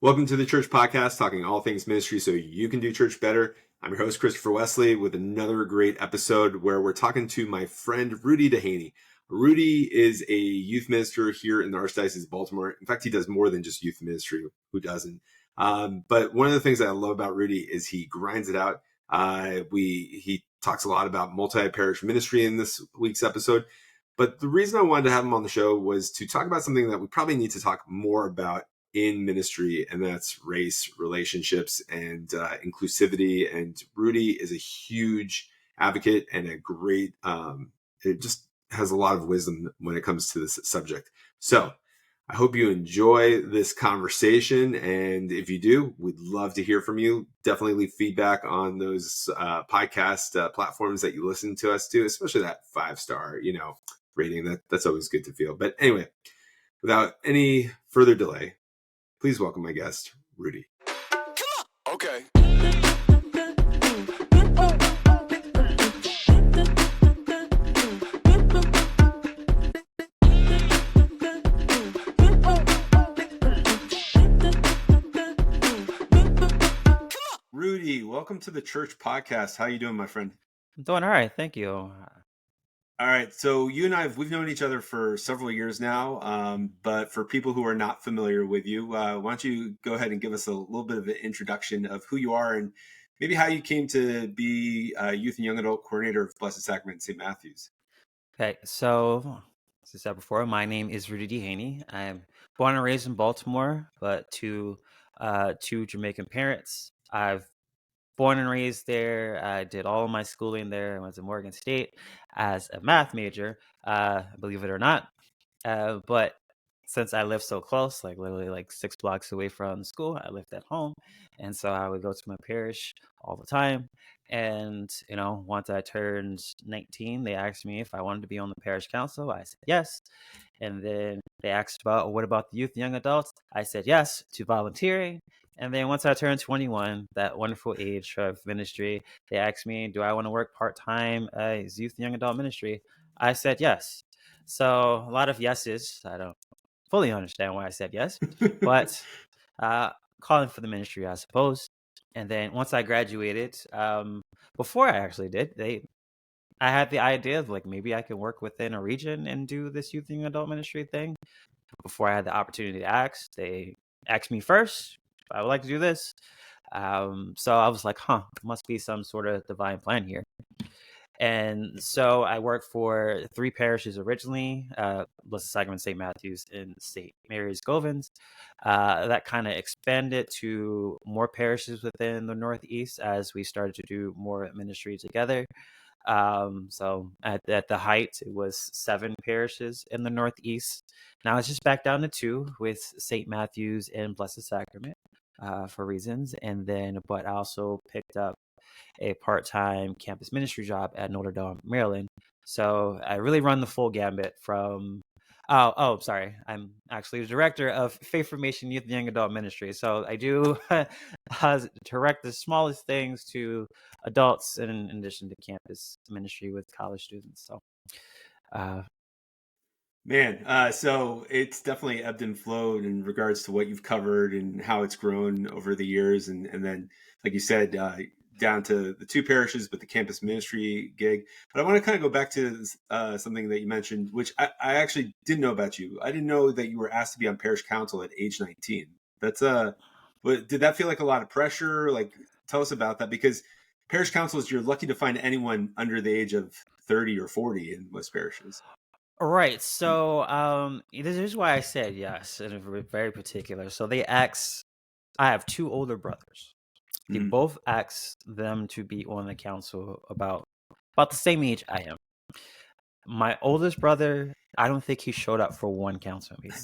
Welcome to the Church Podcast, talking all things ministry so you can do church better. I'm your host, Christopher Wesley, with another great episode where we're talking to my friend, Rudy Dehaney. Rudy is a youth minister here in the Archdiocese of Baltimore. In fact, he does more than just youth ministry. Who doesn't? But one of the things that I love about Rudy is he grinds it out. He talks a lot about multi-parish ministry in this week's episode. But the reason I wanted to have him on the show was to talk about something that we probably need to talk more about in ministry, and that's race, relationships, and inclusivity. And Rudy is a huge advocate and a great, it just has a lot of wisdom when it comes to this subject. So I hope you enjoy this conversation. And if you do, we'd love to hear from you. Definitely leave feedback on those podcast platforms that you listen to us to, especially that 5-star, rating. That's always good to feel. But anyway, without any further delay, please welcome my guest, Rudy. Okay. Rudy, welcome to the Church Podcast. How you doing, my friend? I'm doing all right, thank you. All right, so you and we've known each other for several years now, but for people who are not familiar with you, why don't you go ahead and give us a little bit of an introduction of who you are and maybe how you came to be Youth and Young Adult Coordinator of Blessed Sacrament St. Matthew's. Okay, so as I said before, my name is Rudy Dehaney. I'm born and raised in Baltimore, but to two Jamaican parents. I've born and raised there. I did all of my schooling there. I went to Morgan State as a math major, believe it or not. But since I live so close, like literally like 6 blocks away from the school, I lived at home. And so I would go to my parish all the time. And, once I turned 19, they asked me if I wanted to be on the parish council. I said yes. And then they asked what about the youth and young adults? I said yes to volunteering. And then once I turned 21, that wonderful age of ministry, they asked me, do I want to work part-time as youth and young adult ministry? I said yes. So a lot of yeses. I don't fully understand why I said yes, but calling for the ministry, I suppose. And then once I graduated, before I actually did, I had the idea of like maybe I could work within a region and do this youth and adult ministry thing. Before I had the opportunity to ask, they asked me first if I would like to do this. So I was like, must be some sort of divine plan here. And so I worked for 3 parishes originally, Blessed Sacrament St. Matthew's and St. Mary's Govans. That kind of expanded to more parishes within the Northeast as we started to do more ministry together. So at the height, it was 7 parishes in the Northeast. Now it's just back down to 2 with St. Matthew's and Blessed Sacrament for reasons. And then, but I also picked up a part-time campus ministry job at Notre Dame, Maryland. So I really run the full gambit from, sorry. I'm actually the director of Faith Formation Youth and Young Adult Ministry. So I do direct the smallest things to adults in addition to campus ministry with college students. So, so it's definitely ebbed and flowed in regards to what you've covered and how it's grown over the years. And then, like you said, down to the 2 parishes, but the campus ministry gig. But I want to kind of go back to something that you mentioned, which I actually didn't know about you. I didn't know that you were asked to be on parish council at age 19. That's but did that feel like a lot of pressure? Like, tell us about that, because parish councils, you're lucky to find anyone under the age of 30 or 40 in most parishes. Right. So this is why I said yes, and very particular. So they asked, I have 2 older brothers. They both asked them to be on the council about the same age I am. My oldest brother, I don't think he showed up for 1 council meeting.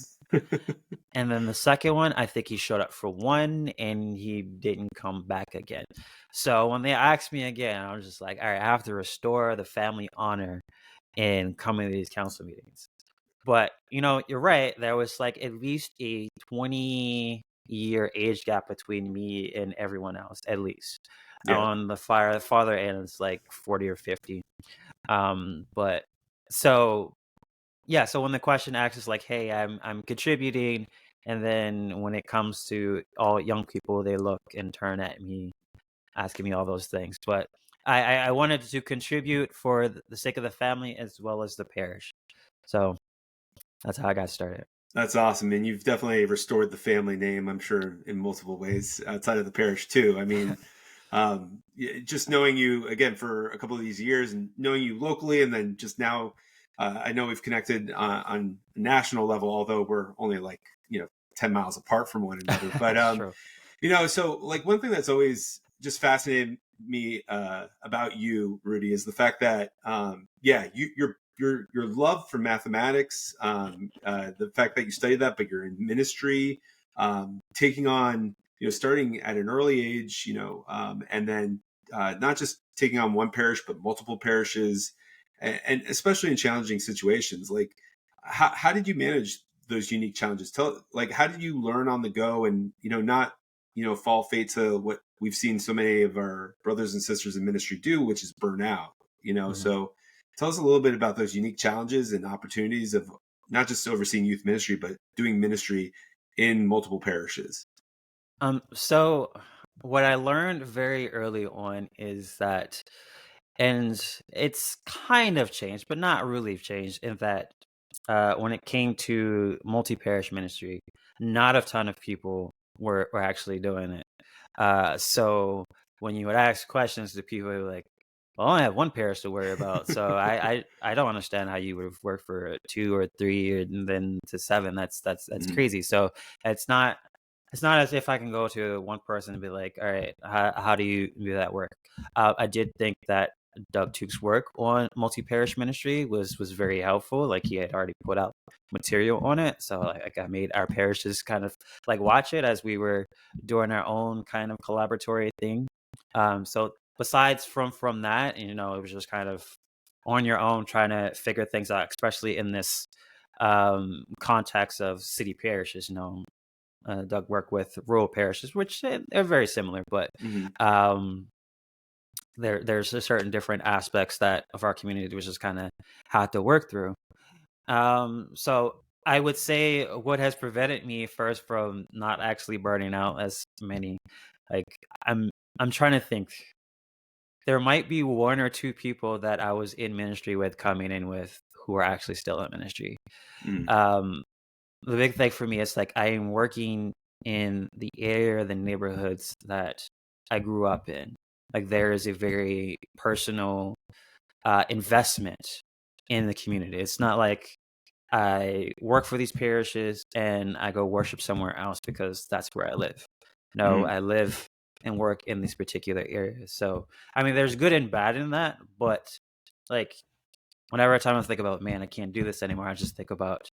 And then the second one, I think he showed up for 1 and he didn't come back again. So when they asked me again, I was just like, all right, I have to restore the family honor in coming to these council meetings. But, you're right. There was like at least a 20-year age gap between me and everyone else, at least. Yeah. On the father end, it's like 40 or 50. But so, yeah. So when the question asks is like, hey, I'm contributing And then when it comes to all young people, they look and turn at me, asking me all those things. But I wanted to contribute for the sake of the family as well as the parish. So that's how I got started. That's awesome. And you've definitely restored the family name, I'm sure, in multiple ways outside of the parish, too. I mean, just knowing you again for a couple of these years and knowing you locally, and then just now, I know we've connected on a national level, although we're only like, 10 miles apart from one another. But, It's true. so like one thing that's always just fascinated me about you, Rudy, is the fact that, your love for mathematics, the fact that you studied that, but you're in ministry, taking on, starting at an early age, and then not just taking on one parish, but multiple parishes, and especially in challenging situations. Like, how did you manage those unique challenges? Like, how did you learn on the go and, not, fall fate to what we've seen so many of our brothers and sisters in ministry do, which is burn out, Mhm. So tell us a little bit about those unique challenges and opportunities of not just overseeing youth ministry, but doing ministry in multiple parishes. So what I learned very early on is that, and it's kind of changed, but not really changed, in that when it came to multi-parish ministry, not a ton of people were actually doing it. So when you would ask questions to people, they were like, "Well, I only have one parish to worry about." So I don't understand how you would have worked for two or three, and then to seven. That's Mhm. crazy. So it's not it's not as if I can go to one person and be like, "All right, how do you do that work?" I did think that Doug Tuke's work on multi-parish ministry was very helpful. Like, he had already put out material on it, so like I made our parishes kind of like watch it as we were doing our own kind of collaboratory thing. So besides from that, it was just kind of on your own trying to figure things out, especially in this context of city parishes. Doug worked with rural parishes, which are very similar, but Mhm. um, there's a certain different aspects that of our community which just kind of had to work through. So I would say what has prevented me first from not actually burning out as many, like, I'm I'm trying to think. There might be one or two people that I was in ministry with coming in with who are actually still in ministry. Mhm. Um, the big thing for me is like I am working in the area, the neighborhoods that I grew up in. Like, there is a very personal investment in the community. It's not like I work for these parishes and I go worship somewhere else because that's where I live. No, Mhm. I live and work in these particular areas. So, I mean, there's good and bad in that, but like whenever time I think about, man, I can't do this anymore, I just think about,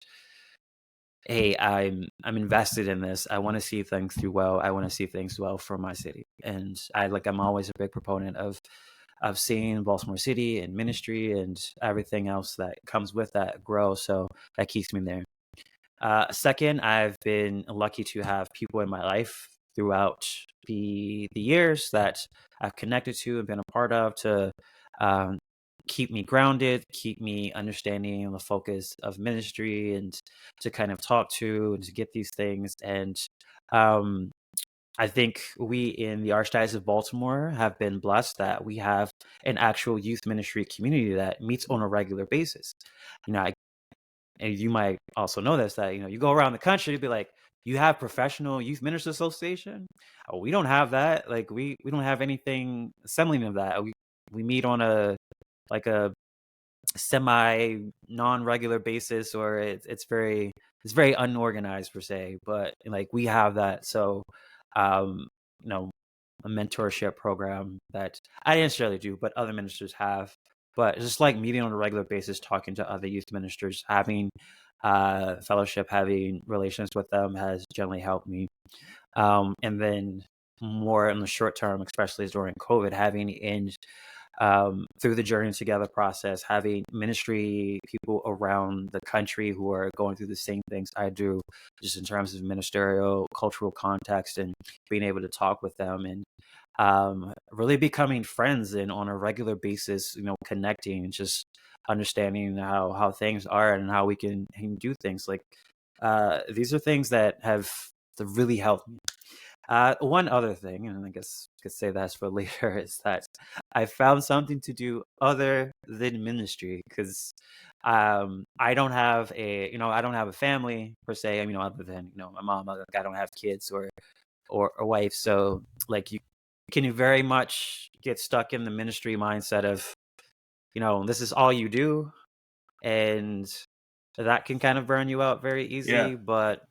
hey, I'm invested in this. I want to see things through well. I want to see things well for my city. And I'm always a big proponent of seeing Baltimore City and ministry and everything else that comes with that grow. So that keeps me there. Second, I've been lucky to have people in my life throughout the years that I've connected to and been a part of to um, keep me grounded, keep me understanding the focus of ministry, and to kind of talk to and to get these things. And um, I think we in the Archdiocese of Baltimore have been blessed that we have an actual youth ministry community that meets on a regular basis. I and you might also know this, that you go around the country to be like, you have professional youth ministers association. Oh, we don't have that. Like, we don't have anything assembling of that. We meet on a semi non-regular basis, or it's very unorganized per se, but like we have that. So um you know a mentorship program that I didn't necessarily do, but other ministers have. But just like meeting on a regular basis, talking to other youth ministers, having fellowship, having relations with them has generally helped me. And then more in the short term, especially during COVID, having in through the journey together process, having ministry people around the country who are going through the same things I do, just in terms of ministerial, cultural context, and being able to talk with them and really becoming friends and on a regular basis, connecting and just understanding how things are and how we can do things. Like, These are things that have really helped me. One other thing, and I guess I could say that's for later, is that I found something to do other than ministry because I don't have I don't have a family per se. Other than my mom, like I don't have kids or a wife, so like you can very much get stuck in the ministry mindset of this is all you do, and that can kind of burn you out very Yeah. easy. But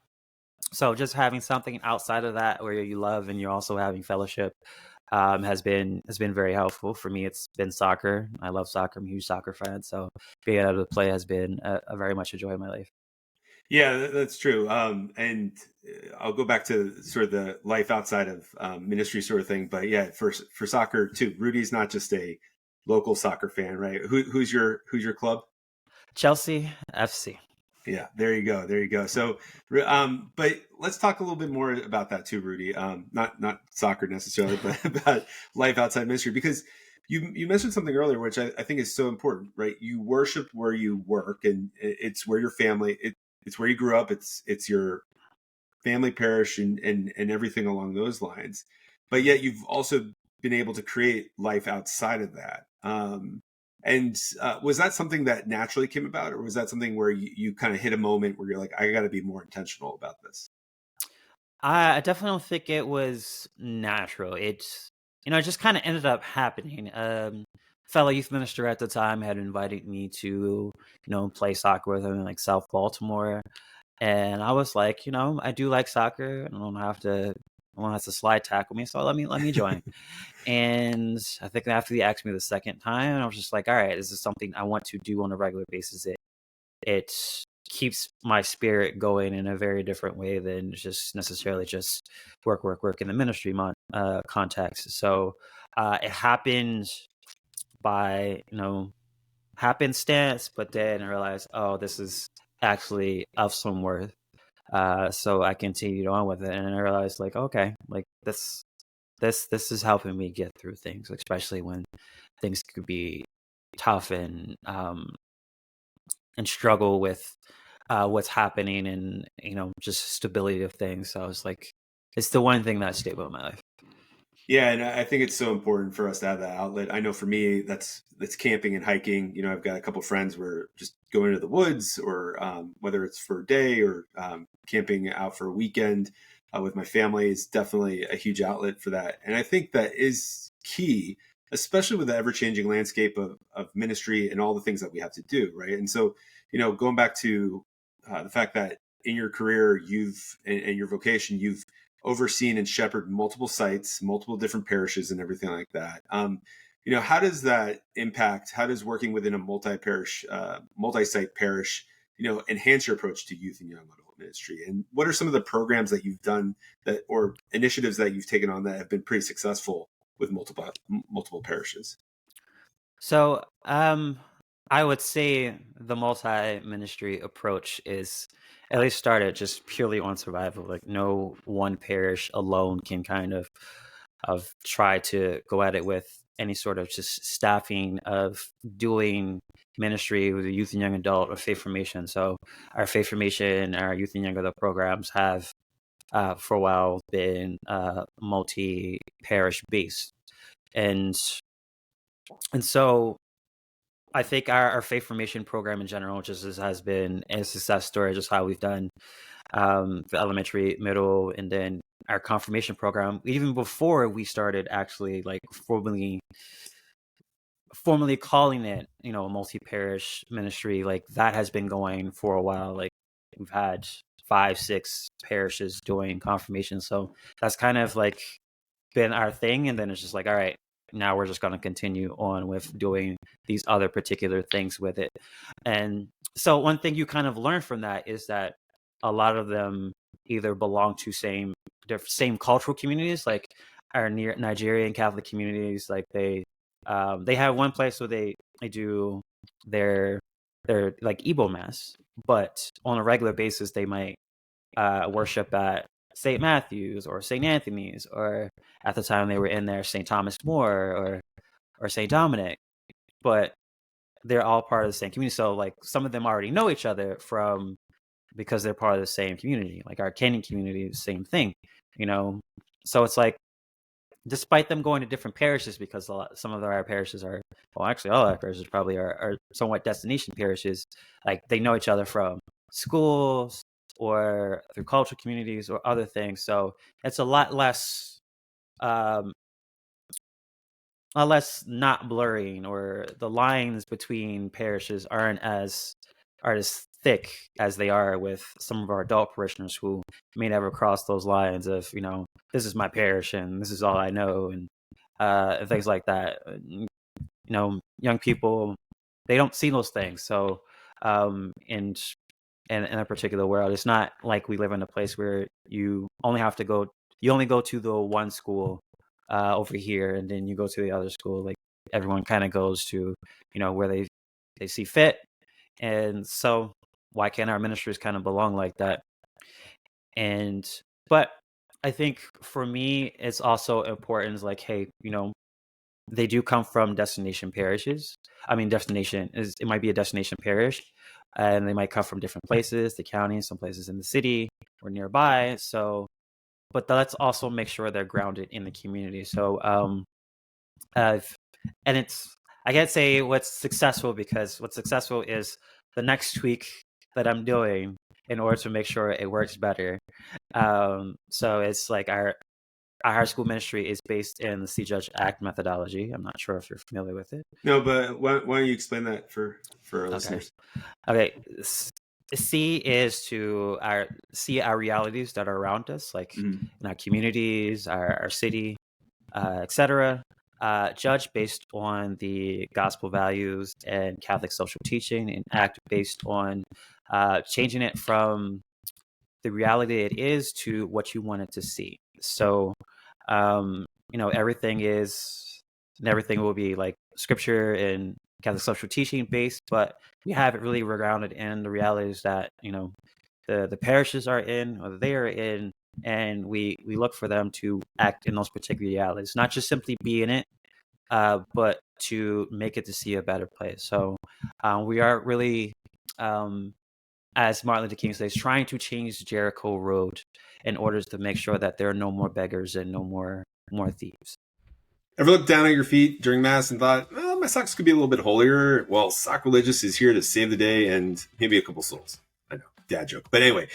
so just having something outside of that where you love and you're also having fellowship has been very helpful for me. It's been soccer. I love soccer. I'm a huge soccer fan. So being able to play has been a very much a joy in my life. Yeah, that's true. And I'll go back to sort of the life outside of ministry sort of thing. But yeah, for soccer too, Rudy's not just a local soccer fan, right? Who's your club? Chelsea FC. Yeah, there you go, there you go. So, but let's talk a little bit more about that too, Rudy. Not soccer necessarily, but about life outside ministry, because you mentioned something earlier, which I think is so important, right? You worship where you work, and it's where your family, it's where you grew up, it's your family parish and everything along those lines. But yet you've also been able to create life outside of that. And was that something that naturally came about, or was that something where you kind of hit a moment where you're like, I got to be more intentional about this? I definitely don't think it was natural. It just kind of ended up happening. Fellow youth minister at the time had invited me to, play soccer with him in like South Baltimore. And I was like, I do like soccer. I don't have to slide tackle me. So let me join. And I think after he asked me the second time, I was just like, all right, this is something I want to do on a regular basis. It keeps my spirit going in a very different way than just necessarily just work in the ministry context. So it happened by happenstance, but then I realized, oh, this is actually of some worth. So I continued on with it, and I realized, like, okay, like this is helping me get through things, especially when things could be tough and struggle with what's happening and just stability of things. So I was like, it's the one thing that stable in my life. Yeah, and I think it's so important for us to have that outlet. I know for me, that's camping and hiking. I've got a couple of friends where just going into the woods, or whether it's for a day or camping out for a weekend with my family, is definitely a huge outlet for that. And I think that is key, especially with the ever changing landscape of ministry and all the things that we have to do, right? And so, going back to the fact that in your career, and your vocation, you've overseen and shepherded multiple sites, multiple different parishes, and everything like that. How does that impact? How does working within a multi-parish, multi-site parish, enhance your approach to youth and young adult ministry? And what are some of the programs that you've done or initiatives that you've taken on that have been pretty successful with multiple parishes? So I would say the multi-ministry approach is at least started just purely on survival. Like no one parish alone can kind of try to go at it with any sort of just staffing of doing ministry with the youth and young adult or faith formation. So our faith formation, our youth and young adult programs have for a while been multi-parish based. And so I think our faith formation program in general has been a success story, just how we've done the elementary, middle, and then our confirmation program. Even before we started actually like formally calling it, a multi-parish ministry, like that has been going for a while. Like we've had 5, 6 parishes doing confirmation. So that's kind of like been our thing. And then it's just like, all right, now we're just going to continue on with doing these other particular things with it. And so one thing you kind of learn from that is that a lot of them either belong to same cultural communities, like our near Nigerian Catholic communities. Like they have one place where they do their like Igbo mass, but on a regular basis they might worship at St. Matthew's or St. Anthony's, or at the time they were in there, St. Thomas More or St. Dominic. But they're all part of the same community. So like some of them already know each other from because they're part of the same community. Like our Kenyan community, the same thing, you know. So it's like, despite them going to different parishes, because some of our parishes are, well, actually all our parishes probably are somewhat destination parishes. Like they know each other from schools or through cultural communities or other things. So it's um, a lot less not blurring, or the lines between parishes aren't as thick as they are with some of our adult parishioners who may never cross those lines of, this is my parish and this is all I know, and things like that. Young people, they don't see those things. So, in a particular world, it's not like we live in a place where you only go to the one school over here, and then you go to the other school. Like everyone kind of goes to, where they see fit, and so why can't our ministries kind of belong like that? And but I think for me, it's also important. Like, hey, they do come from destination parishes. I mean, it might be a destination parish, and they might come from different places, the county, some places in the city or nearby. So, but let's also make sure they're grounded in the community. So, I've, and it's, I can't say what's successful, because what's successful is the next tweak that I'm doing in order to make sure it works better. So it's like our high school ministry is based in the See Judge Act methodology. I'm not sure if you're familiar with it. No, but why don't you explain that for our Okay. listeners? Okay. C is to see our realities that are around us, like in our communities, our city, etc. Judge based on the gospel values and Catholic social teaching, and act based on changing it from the reality it is to what you want it to see. So, everything will be like scripture and Catholic social teaching based, but we have it really grounded in the realities that, the parishes are in, or they are in, and we look for them to act in those particular realities, not just simply be in it, but to make it to see a better place. So we are really, as Martin Luther King says, trying to change Jericho Road in order to make sure that there are no more beggars and no more thieves. Ever looked down at your feet during Mass and thought, well, my socks could be a little bit holier? Well, Sacrilegious is here to save the day and maybe a couple souls. I know, dad joke. But anyway,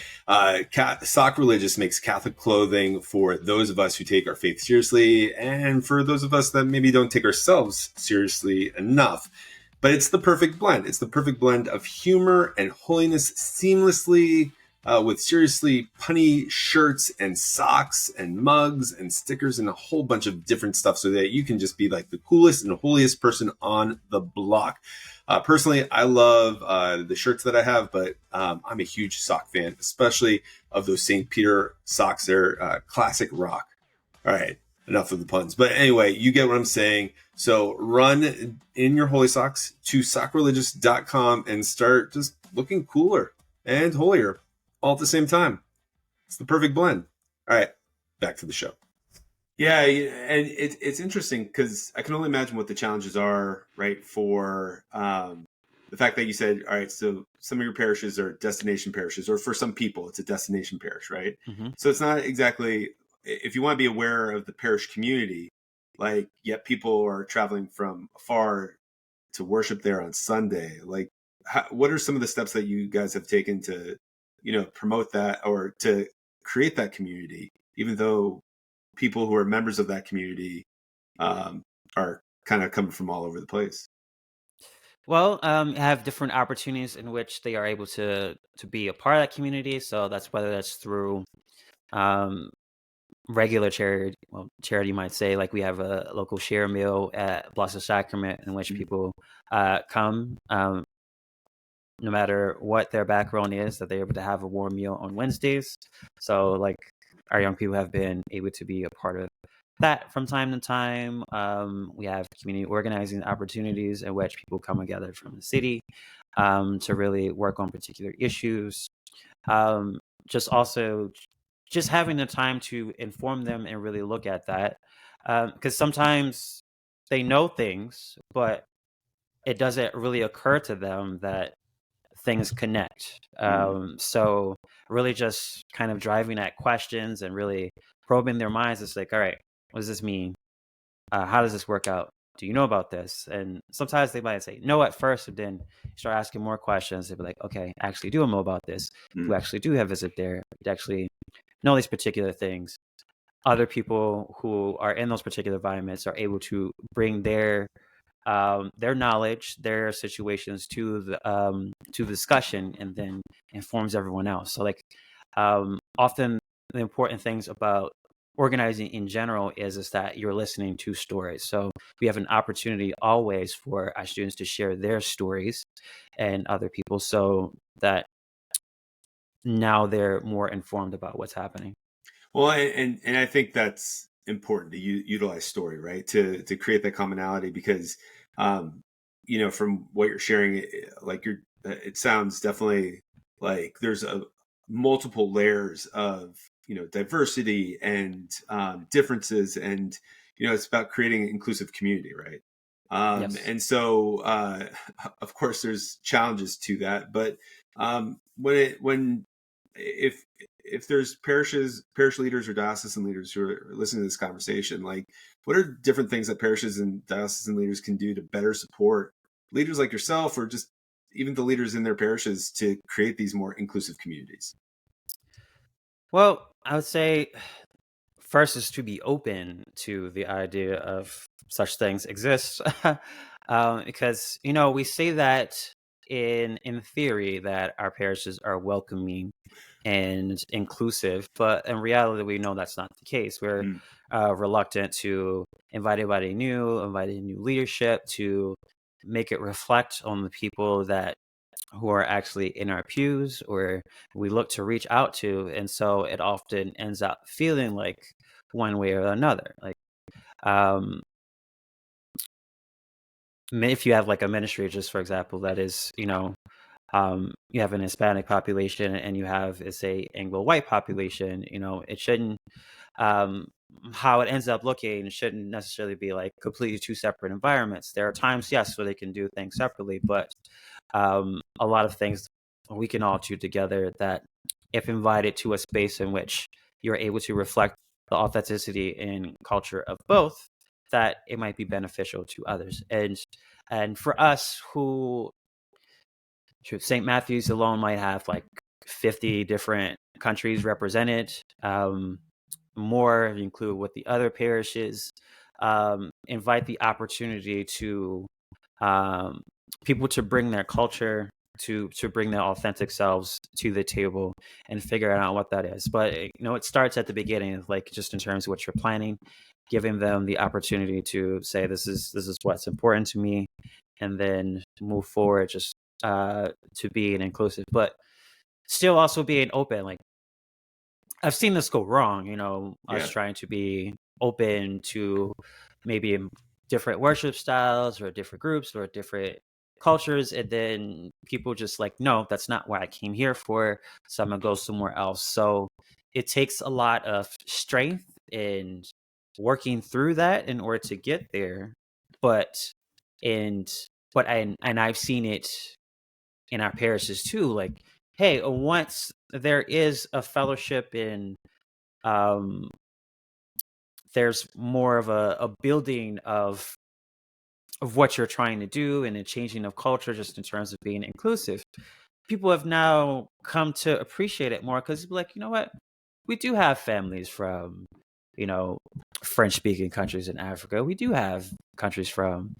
Sacrilegious makes Catholic clothing for those of us who take our faith seriously, and for those of us that maybe don't take ourselves seriously enough. But it's the perfect blend. It's the perfect blend of humor and holiness seamlessly, with seriously punny shirts and socks and mugs and stickers and a whole bunch of different stuff, so that you can just be like the coolest and holiest person on the block. Personally, I love the shirts that I have, but I'm a huge sock fan, especially of those St. Peter socks. They're classic rock. All right, enough of the puns. But anyway, you get what I'm saying. So run in your holy socks to sacrilegious.com and start just looking cooler and holier all at the same time. It's the perfect blend. All right, back to the show. Yeah, and it's interesting because I can only imagine what the challenges are, right, for the fact that you said, all right, so some of your parishes are destination parishes, or for some people, it's a destination parish, right? Mm-hmm. So it's not exactly, if you want to be aware of the parish community, like, yet people are traveling from afar to worship there on Sunday. Like, what are some of the steps that you guys have taken to, promote that, or to create that community, even though people who are members of that community are kind of coming from all over the place? Well, have different opportunities in which they are able to be a part of that community. So that's whether that's through um, regular charity. Well, charity, you might say, like we have a local share meal at Blessed Sacrament, in which people come, no matter what their background is, that they're able to have a warm meal on Wednesdays. So, like, our young people have been able to be a part of that from time to time. We have community organizing opportunities in which people come together from the city to really work on particular issues. Just also just having the time to inform them and really look at that, because sometimes they know things, but it doesn't really occur to them that things connect. So really just kind of driving at questions and really probing their minds. It's like, all right, what does this mean? How does this work out? Do you know about this? And sometimes they might say no at first, but then start asking more questions. They'll be like, okay, I actually do know about this. Who actually do have visit there? To actually know these particular things. Other people who are in those particular environments are able to bring their knowledge, their situations to the discussion, and then informs everyone else. So like often the important things about organizing in general is that you're listening to stories. So we have an opportunity always for our students to share their stories and other people, so that now they're more informed about what's happening. Well, and I think that's important to utilize story, right? To create that commonality, because from what you're sharing, like it sounds definitely like there's a multiple layers of diversity and differences, and it's about creating an inclusive community, right? Yes. And so of course there's challenges to that, but when if there's parish leaders or diocesan leaders who are listening to this conversation, like what are different things that parishes and diocesan leaders can do to better support leaders like yourself, or just even the leaders in their parishes, to create these more inclusive communities? Well, I would say first is to be open to the idea of such things exist. Because we say that in theory that our parishes are welcoming and inclusive, but in reality we know that's not the case. We're Mm. reluctant to invite new leadership, to make it reflect on the people that who are actually in our pews or we look to reach out to. And so it often ends up feeling like one way or another. Like um if you have like a ministry, just for example, that is, you have an Hispanic population and you have, it's a Anglo white population, it shouldn't um how it ends up looking shouldn't necessarily be like completely two separate environments. There are times, yes, where they can do things separately, but a lot of things we can all do together, that if invited to a space in which you're able to reflect the authenticity and culture of both, that it might be beneficial to others. And for us who, St. Matthew's alone might have like 50 different countries represented, more if you include with the other parishes, invite the opportunity to um, people to bring their culture, to bring their authentic selves to the table and figure out what that is. But it starts at the beginning, like just in terms of what you're planning, giving them the opportunity to say this is what's important to me, and then move forward just to being inclusive, but still also being open. Like I've seen this go wrong, us Yeah. trying to be open to maybe different worship styles or different groups or different cultures. And then people just like, no, that's not what I came here for. So I'm going to go somewhere else. So it takes a lot of strength in working through that in order to get there. But, and, and I've seen it in our parishes too. Like, hey, once there is a fellowship in um, there's more of a building of what you're trying to do and a changing of culture just in terms of being inclusive. People have now come to appreciate it more because like, you know what? We do have families from, you know, French speaking countries in Africa. We do have countries from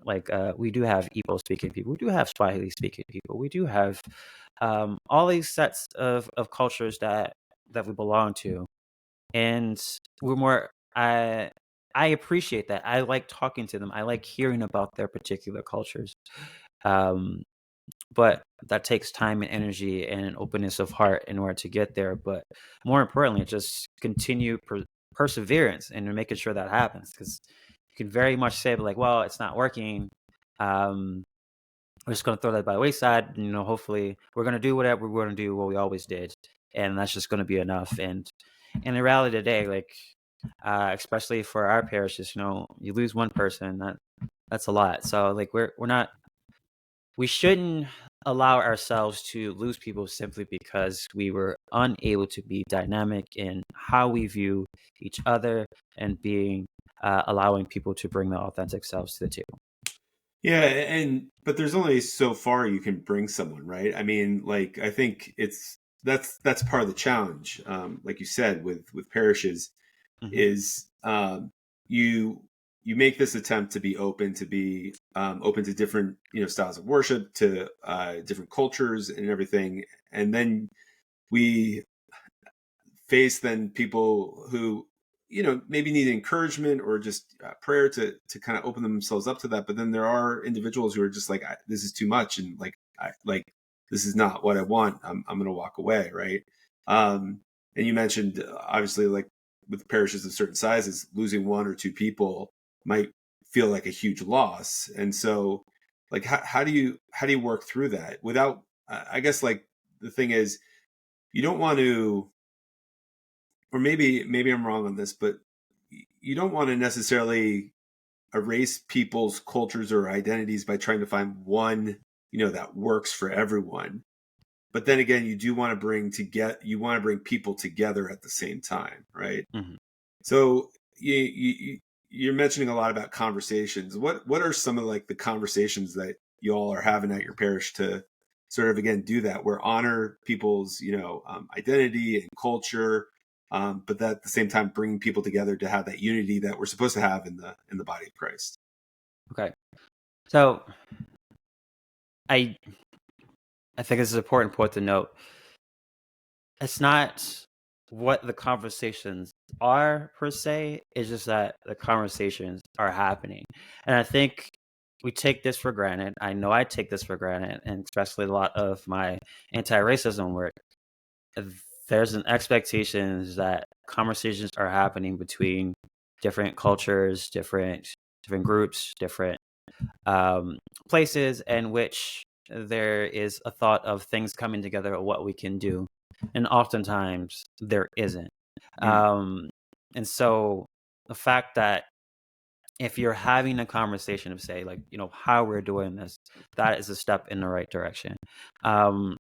like we do have Igbo speaking people. We do have Swahili speaking people. We do have all these sets of cultures that we belong to, and we're more I appreciate that. I like talking to them. I like hearing about their particular cultures. Um, but that takes time and energy and an openness of heart in order to get there. But more importantly, just continue perseverance and making sure that happens, because you can very much say like, well, it's not working. We're just going to throw that by the wayside. Hopefully we're going to do whatever we're going to do, what we always did. And that's just going to be enough. And in the reality today, like, especially for our parishes, you lose one person, that's a lot. So like, we shouldn't allow ourselves to lose people simply because we were unable to be dynamic in how we view each other and being allowing people to bring their authentic selves to the table. Yeah, and but there's only so far you can bring someone, right? I mean, like I think that's part of the challenge. Like you said, with parishes, Hmm. is you you make this attempt to be open, to be open to different styles of worship, to different cultures and everything, and then we face then people who maybe need encouragement or just prayer to kind of open themselves up to that. But then there are individuals who are just like, this is too much, and like this is not what I want. I'm going to walk away, right? And you mentioned obviously, like with parishes of certain sizes, losing one or two people might feel like a huge loss. And so like how do you work through that without I guess like the thing is, you don't want to, or maybe I'm wrong on this, but you don't want to necessarily erase people's cultures or identities by trying to find one, that works for everyone. But then again, you do want to bring people together at the same time, right? Hmm. So you're mentioning a lot about conversations. What are some of like the conversations that you all are having at your parish to sort of again do that, where honor people's identity and culture, but that at the same time bringing people together to have that unity that we're supposed to have in the body of Christ. Okay, so I I think it's an important point to note. It's not what the conversations are per se, it's just that the conversations are happening. And I think we take this for granted. I know I take this for granted, and especially a lot of my anti-racism work. There's an expectation that conversations are happening between different cultures, different groups, different um, places in which there is a thought of things coming together of what we can do. And oftentimes there isn't. Mm, Um, and so the fact that if you're having a conversation of say, like, how we're doing this, that is a step in the right direction. Um,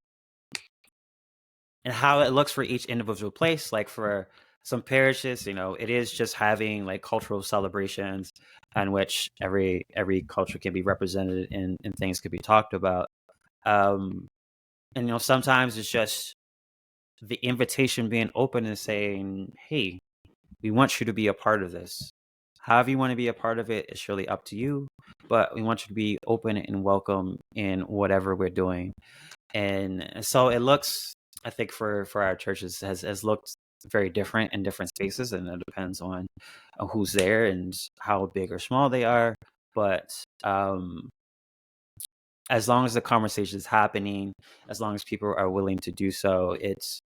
and how it looks for each individual place, like for some parishes, it is just having like cultural celebrations in which every culture can be represented and things could be talked about. um and sometimes it's just the invitation being open and saying, hey, we want you to be a part of this. However you want to be a part of it, it's really up to you, but we want you to be open and welcome in whatever we're doing. And so it looks, I think, for our churches has looked very different in different spaces, and it depends on who's there and how big or small they are. But as long as the conversation is happening, as long as people are willing to do so, it's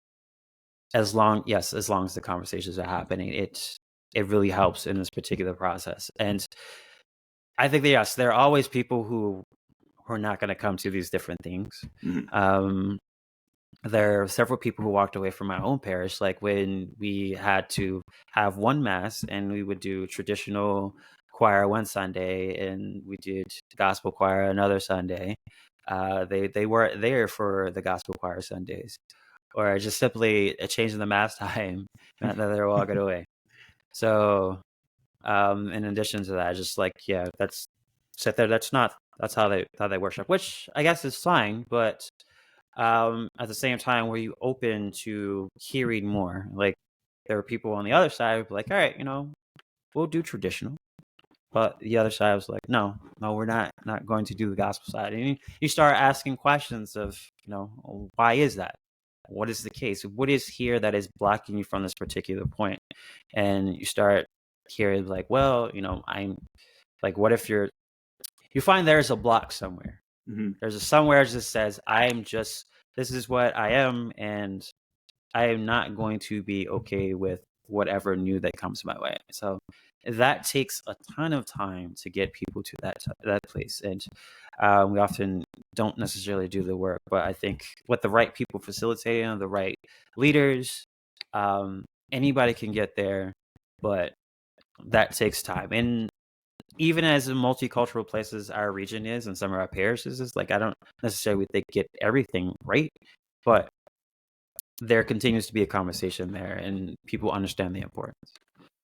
as long as the conversations are happening, it really helps in this particular process. And I think that, yes, there are always people who are not going to come to these different things. mm, um there are several people who walked away from my own parish, like when we had to have one mass and we would do traditional choir one Sunday and we did gospel choir another Sunday. They weren't there for the gospel choir Sundays, or just simply a change in the mass time meant that they were walking away. So in addition to that, just like, yeah, that's sit there, that's how they worship, which I guess is fine. But at the same time, were you open to hearing more? Like, there were people on the other side who were like, all right, we'll do traditional. But the other side was like, no, no, we're not going to do the gospel side. And you start asking questions of, why is that? What is the case? What is here that is blocking you from this particular point? And you start hearing like, well, I'm like, what if you find there's a block somewhere? mm, There's a somewhere that just says, this is what I am, and I am not going to be okay with whatever new that comes my way. So that takes a ton of time to get people to that place, and we often don't necessarily do the work. But I think with the right people facilitating, the right leaders, um, anybody can get there, but that takes time. And even as multicultural places our region is and some of our parishes is, like, I don't necessarily think get everything right, but there continues to be a conversation there and people understand the importance.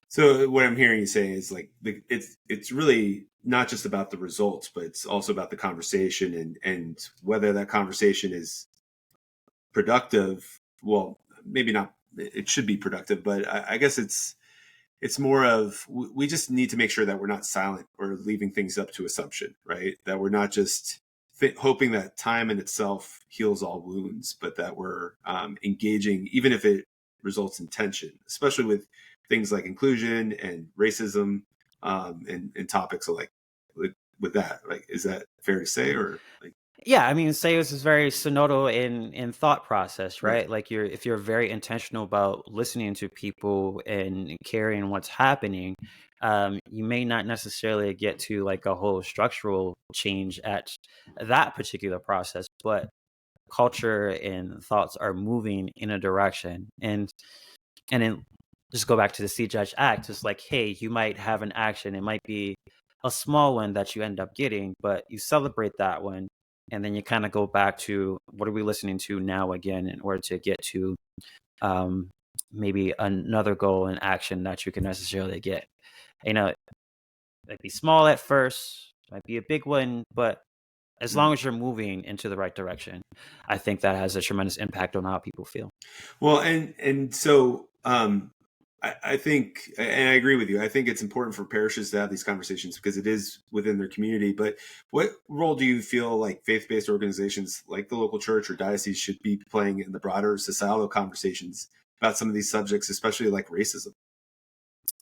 So what I'm hearing you say is like it's really not just about the results, but it's also about the conversation and whether that conversation is productive. Well, maybe not. It should be productive, but I guess it's more of we just need to make sure that we're not silent or leaving things up to assumption, right? That we're not just hoping that time in itself heals all wounds, but that we're engaging, even if it results in tension, especially with things like inclusion and racism, and topics like with that. Like, is that fair to say, or like, Yeah, I mean, sales is very synodal in thought process, right? right? Like if you're very intentional about listening to people and caring what's happening, you may not necessarily get to like a whole structural change at that particular process, but culture and thoughts are moving in a direction. And then just go back to the See Judge Act. It's like, hey, you might have an action. It might be a small one that you end up getting, but you celebrate that one. And then you kind of go back to what are we listening to now again in order to get to um, maybe another goal and action that you can necessarily get. You know, it might be small at first, might be a big one, but as long as you're moving into the right direction, I think that has a tremendous impact on how people feel. Well, and so I think, and I agree with you. I think it's important for parishes to have these conversations because it is within their community. But what role do you feel like faith-based organizations like the local church or diocese should be playing in the broader societal conversations about some of these subjects, especially like racism?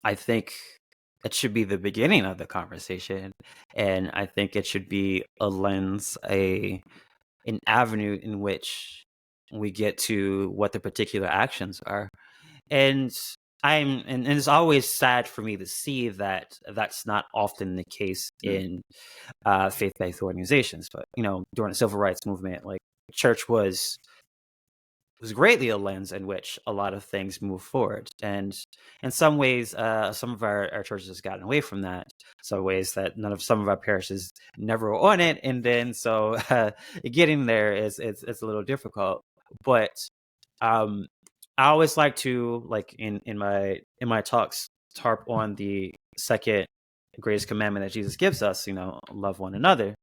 I think it should be the beginning of the conversation, and I think it should be a lens, an avenue in which we get to what the particular actions are. And and it's always sad for me to see that that's not often the case Mm. in faith-based organizations. But during the civil rights movement, like church was greatly a lens in which a lot of things move forward. And in some ways, some of our churches has gotten away from that. Some ways that some of our parishes never were on it. And then so getting there it's a little difficult. But um, I always like to, like in my talks, harp on the second greatest commandment that Jesus gives us, love one another.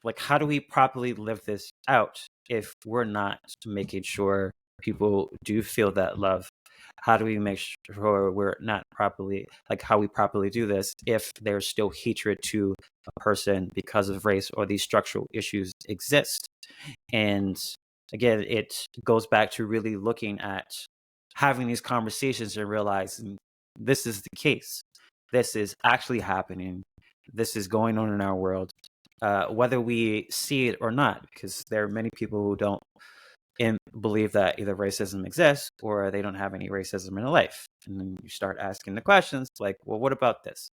Like, how do we properly live this out if we're not making sure people do feel that love? How do we make sure we're not properly, like, how we properly do this if there's still hatred to a person because of race or these structural issues exist? And again, it goes back to really looking at having these conversations and realizing this is the case. This is actually happening. This is going on in our world, whether we see it or not, because there are many people who don't believe that either racism exists or they don't have any racism in their life. And then you start asking the questions like, well, what about this?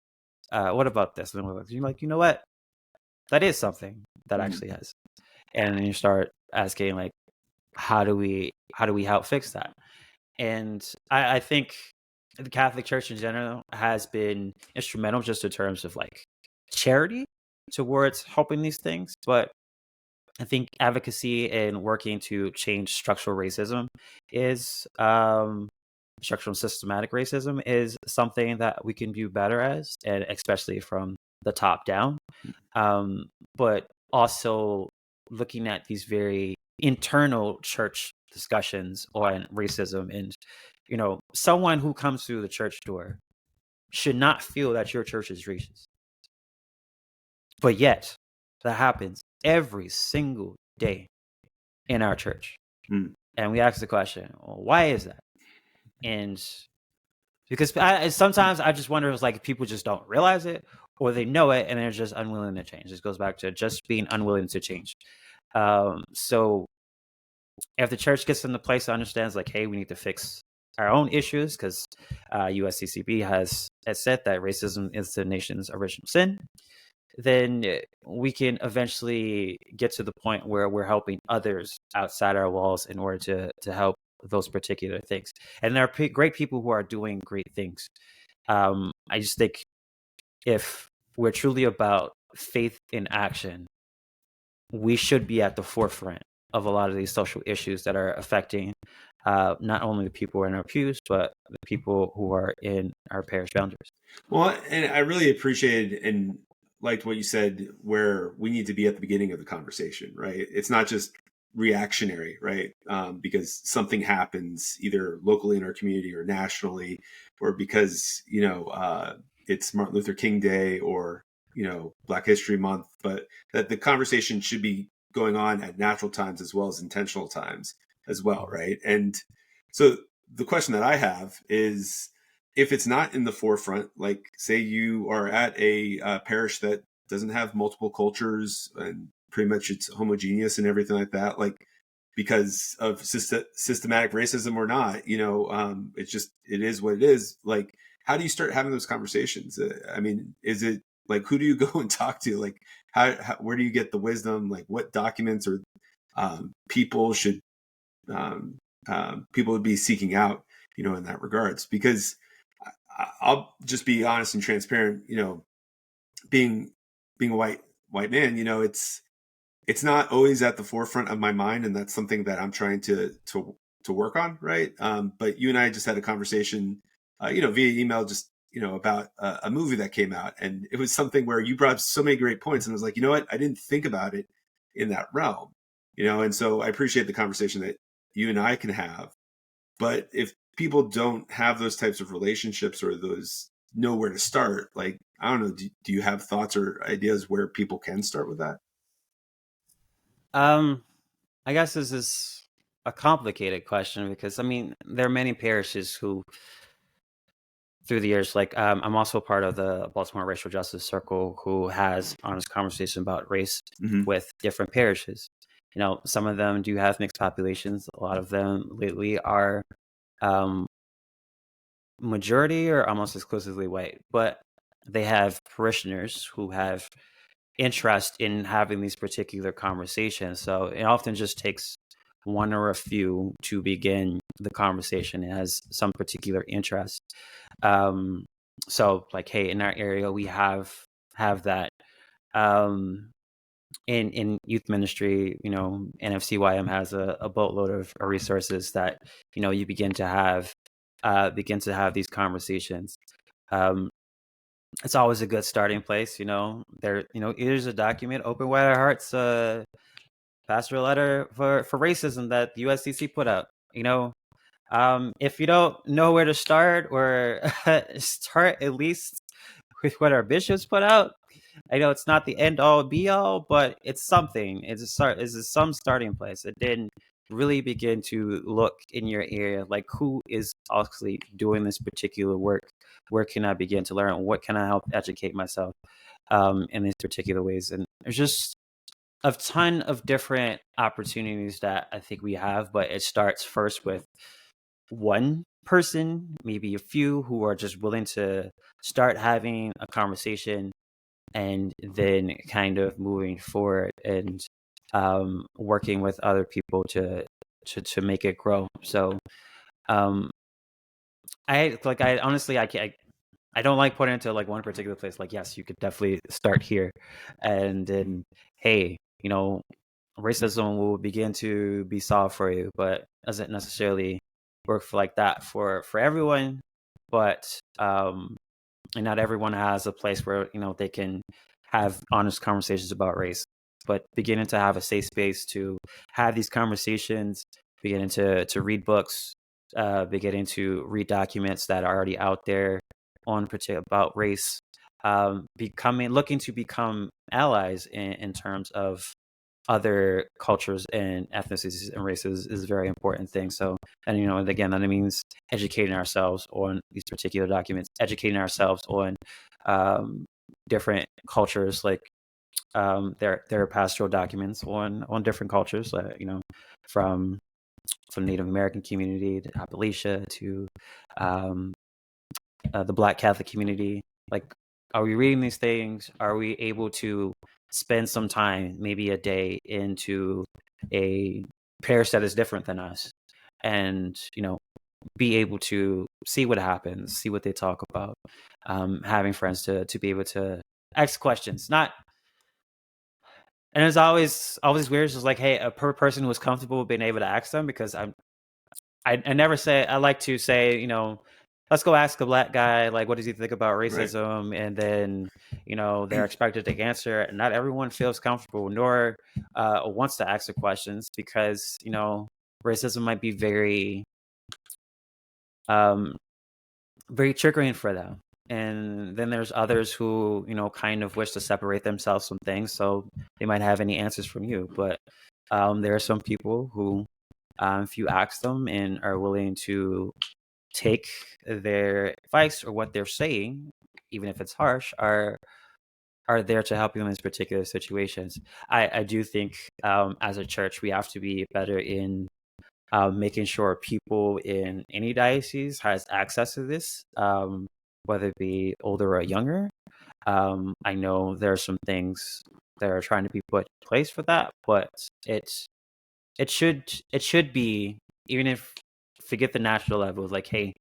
What about this? And you're like, you know what? That is something that Mm. actually has. And then you start asking like, how do we help fix that? And I think the Catholic Church in general has been instrumental just in terms of like charity towards helping these things. But I think advocacy and working to change structural racism is structural and systematic racism is something that we can do better as, and especially from the top down. But also looking at these very internal church discussions on racism, and someone who comes through the church door should not feel that your church is racist, but yet that happens every single day in our church. Mm. And we ask the question, well, why is that? And because sometimes I just wonder if it's like people just don't realize it, or they know it and they're just unwilling to change. This goes back to just being unwilling to change. So if the church gets in the place that understands like, hey, we need to fix our own issues, because USCCB has said that racism is the nation's original sin, then we can eventually get to the point where we're helping others outside our walls in order to help those particular things. And there are great people who are doing great things. I just think if we're truly about faith in action, we should be at the forefront of a lot of these social issues that are affecting not only the people in our pews, but the people who are in our parish boundaries. Well, and I really appreciated and liked what you said, where we need to be at the beginning of the conversation, right? It's not just reactionary, right? Because something happens either locally in our community or nationally, or because, it's Martin Luther King Day or, Black History Month, but that the conversation should be going on at natural times as well as intentional times as well, right? And so the question that I have is, if it's not in the forefront, like say you are at a parish that doesn't have multiple cultures and pretty much it's homogeneous and everything like that, like because of systematic racism or not, it's just, it is what it is. Like, how do you start having those conversations? I mean, is it like, who do you go and talk to? Like, where do you get the wisdom? Like, what documents or people should people would be seeking out, in that regards? Because I'll just be honest and transparent. Being a white man, it's not always at the forefront of my mind, and that's something that I'm trying to work on, right? But you and I just had a conversation, via email, just about a movie that came out, and it was something where you brought up so many great points, and I was like, you know what, I didn't think about it in that realm, and so I appreciate the conversation that you and I can have. But if people don't have those types of relationships or those know where to start, like, I don't know, do you have thoughts or ideas where people can start with that? I guess this is a complicated question because, I mean, there are many parishes who, through the years, like I'm also part of the Baltimore Racial Justice Circle, who has honest conversation about race Mm-hmm. with different parishes. Some of them do have mixed populations. A lot of them lately are um, majority or almost exclusively white, but they have parishioners who have interest in having these particular conversations. So it often just takes one or a few to begin the conversation. It has some particular interest. So like, hey, in our area, we have that. In youth ministry, NFCYM has a boatload of resources that, you begin to have these conversations. It's always a good starting place, here's a document, open wide our hearts, pastoral letter for racism that the USCC put out. If you don't know where to start, or start at least with what our bishops put out. I know it's not the end all be all, but it's something. It's some starting place. It didn't really begin to look in your area, like who is actually doing this particular work. Where can I begin to learn? What can I help educate myself in these particular ways? And there's just a ton of different opportunities that I think we have, but it starts first with one person, maybe a few, who are just willing to start having a conversation, and then kind of moving forward and working with other people to make it grow. So um, I honestly, I don't like putting it into like one particular place. Like, yes, you could definitely start here, and then, hey, racism will begin to be solved for you, but doesn't necessarily work for like that for everyone. But and not everyone has a place where they can have honest conversations about race. But beginning to have a safe space to have these conversations, beginning to read books, beginning to read documents that are already out there on about race, looking to become allies in terms of other cultures and ethnicities and races is a very important thing. So, and again, that means educating ourselves on these particular documents, educating ourselves on different cultures, like their pastoral documents on different cultures, from Native American community to Appalachia to the Black Catholic community. Like, are we reading these things? Are we able to spend some time, maybe a day, into a parish that is different than us, and be able to see what happens, see what they talk about, having friends to be able to ask questions, not. And it's always weird. It's just like, hey, a person who is comfortable being able to ask them, because I never say, I like to say, let's go ask a black guy, like, what does he think about racism? Right. And then, they're expected to answer. And not everyone feels comfortable nor wants to ask the questions, because, racism might be very, very triggering for them. And then there's others who, kind of wish to separate themselves from things, so they might have any answers from you. But there are some people who, if you ask them and are willing to take their advice or what they're saying, even if it's harsh, are there to help you in these particular situations. I do think, as a church, we have to be better in making sure people in any diocese has access to this, whether it be older or younger. I know there are some things that are trying to be put in place for that, but it should be, even if, forget the national level, like, hey,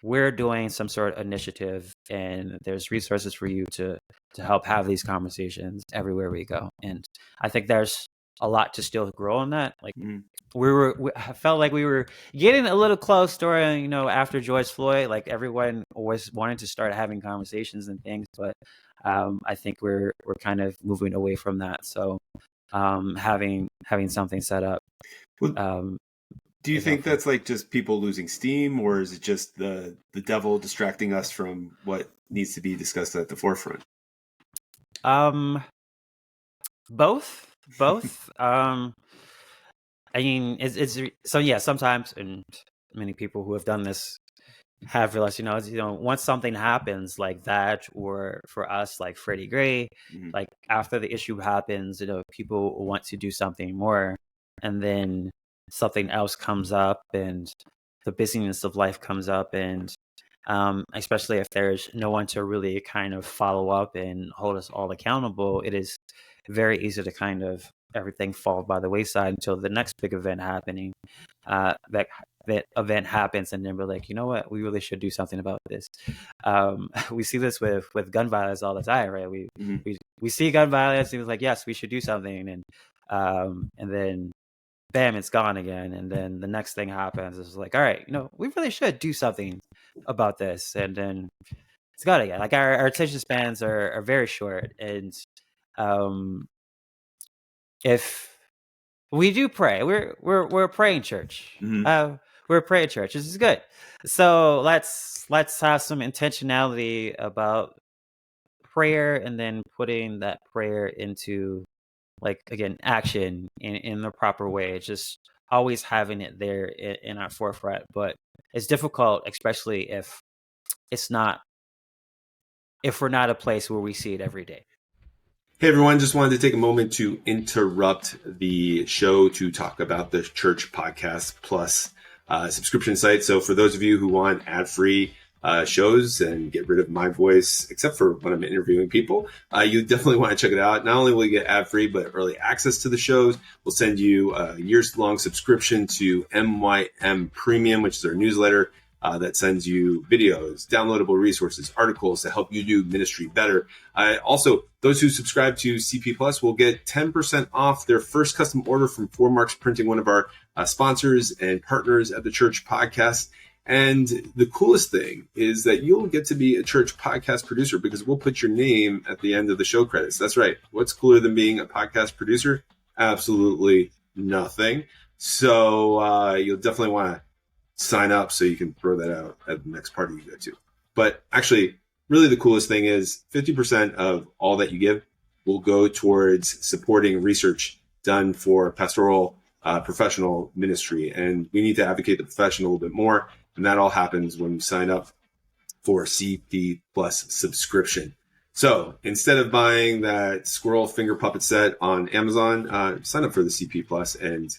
we're doing some sort of initiative, and there's resources for you to help have these conversations everywhere we go. And I think there's a lot to still grow on that. Like, I felt like we were getting a little close during, after George Floyd, like everyone always wanted to start having conversations and things, but I think we're kind of moving away from that. So having something set up. Do you think that's like just people losing steam, or is it just the devil distracting us from what needs to be discussed at the forefront? Both. I mean, it's so, yeah, sometimes, and many people who have done this have realized, once something happens like that, or for us, like Freddie Gray, like after the issue happens, people want to do something more, and then something else comes up, and the busyness of life comes up, and especially if there's no one to really kind of follow up and hold us all accountable, it is very easy to kind of everything fall by the wayside until the next big event happening. That event happens, and then we're like, you know what, we really should do something about this. We see this with gun violence all the time, right? We see gun violence, and it's like, yes, we should do something, and then bam, it's gone again. And then the next thing happens, is like, all right, we really should do something about this, and then it's gone again. Like, our attention spans are very short. And if we do pray, we're a praying church. We're a praying church. This is good. So let's have some intentionality about prayer, and then putting that prayer into, like, again, action in the proper way. It's just always having it there in our forefront. But it's difficult, especially if we're not a place where we see it every day. Hey everyone, just wanted to take a moment to interrupt the show to talk about the Church Podcast Plus subscription site. So for those of you who want ad-free shows and get rid of my voice, except for when I'm interviewing people, you definitely want to check it out. Not only will you get ad-free, but early access to the shows. We'll send you a years-long subscription to MYM Premium, which is our newsletter that sends you videos, downloadable resources, articles to help you do ministry better. Also, those who subscribe to CP Plus will get 10% off their first custom order from 4 Marks Printing, one of our sponsors and partners at the Church Podcast. And the coolest thing is that you'll get to be a Church Podcast producer, because we'll put your name at the end of the show credits. That's right. What's cooler than being a podcast producer? Absolutely nothing. So you'll definitely want to sign up so you can throw that out at the next party you go to. But actually, really the coolest thing is 50% of all that you give will go towards supporting research done for pastoral professional ministry. And we need to advocate the profession a little bit more. And that all happens when you sign up for CP Plus subscription. So instead of buying that squirrel finger puppet set on Amazon, sign up for the CP Plus and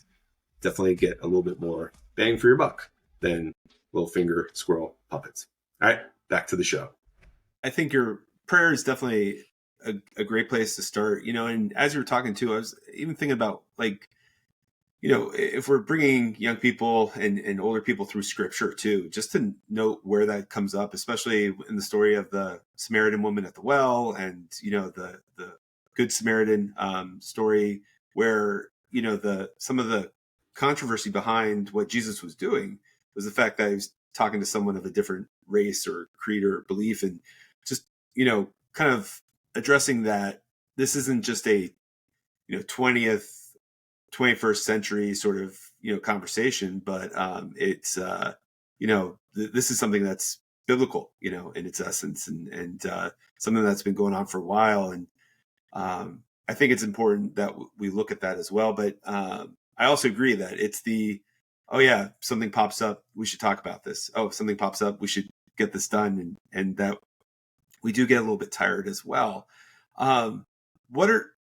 definitely get a little bit more bang for your buck than little finger squirrel puppets. All right, back to the show. I think your prayer is definitely a great place to start, and as you were talking too, I was even thinking about, like, if we're bringing young people and older people through scripture too, just to note where that comes up, especially in the story of the Samaritan woman at the well, and the Good Samaritan story, where the some of the controversy behind what Jesus was doing was the fact that he was talking to someone of a different race or creed or belief, and just kind of addressing that this isn't just a 20th 21st century sort of conversation, but it's this is something that's biblical in its essence, and something that's been going on for a while, and I think it's important that we look at that as well. But I also agree that it's oh yeah, something pops up, we should talk about this. Oh, something pops up, we should get this done, and that we do get a little bit tired as well. um, what are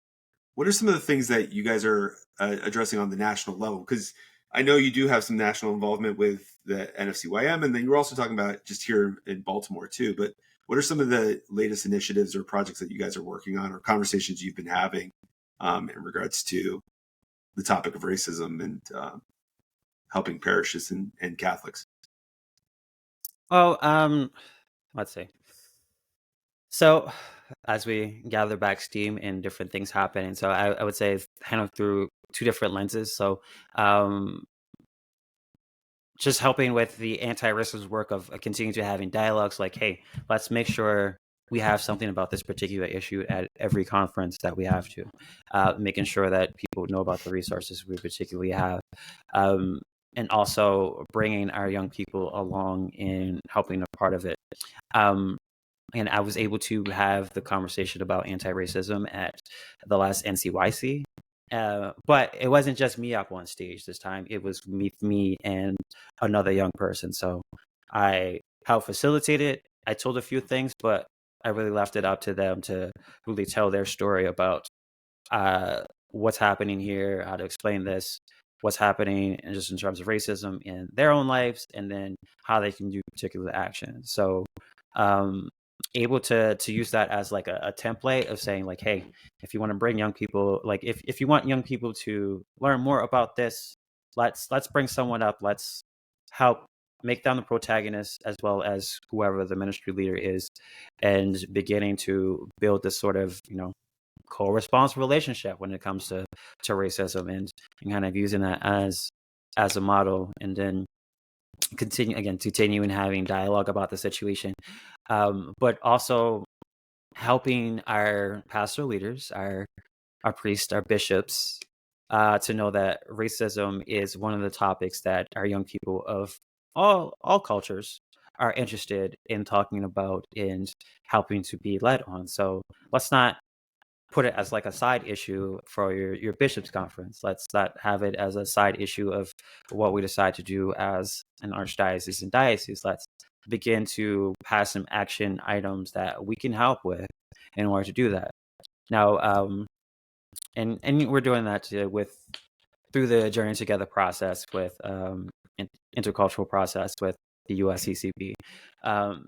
what are some of the things that you guys are addressing on the national level? Because I know you do have some national involvement with the NFCYM, and then you're also talking about just here in Baltimore too. But what are some of the latest initiatives or projects that you guys are working on, or conversations you've been having in regards to the topic of racism and helping parishes and Catholics? Well, let's see. So, as we gather back steam and different things happen, and so I would say it's kind of through two different lenses. So, um, just helping with the anti-racist work of continuing to having dialogues like, hey, let's make sure we have something about this particular issue at every conference that we have to, making sure that people know about the resources we particularly have, um, and also bringing our young people along in helping a part of it. Um, and I was able to have the conversation about anti-racism at the last NCYC. But it wasn't just me up on stage this time. It was me and another young person. So I helped facilitate it. I told a few things, but I really left it up to them to really tell their story about what's happening here, how to explain this, what's happening, and just in terms of racism in their own lives, and then how they can do particular action. So, um, able to use that as like a template of saying like, hey, if you want to bring young people, like if you want young people to learn more about this, let's bring someone up. Let's help make them the protagonist as well as whoever the ministry leader is, and beginning to build this sort of co-responsive relationship when it comes to racism, and kind of using that as a model, and then continuing having dialogue about the situation, but also helping our pastoral leaders, our priests, our bishops, to know that racism is one of the topics that our young people of all cultures are interested in talking about and helping to be led on. So let's not put it as like a side issue for your bishops conference. Let's not have it as a side issue of what we decide to do as an archdiocese and diocese. Let's begin to pass some action items that we can help with in order to do that. Now, and we're doing that through the Journey Together process with intercultural process with the USCCB.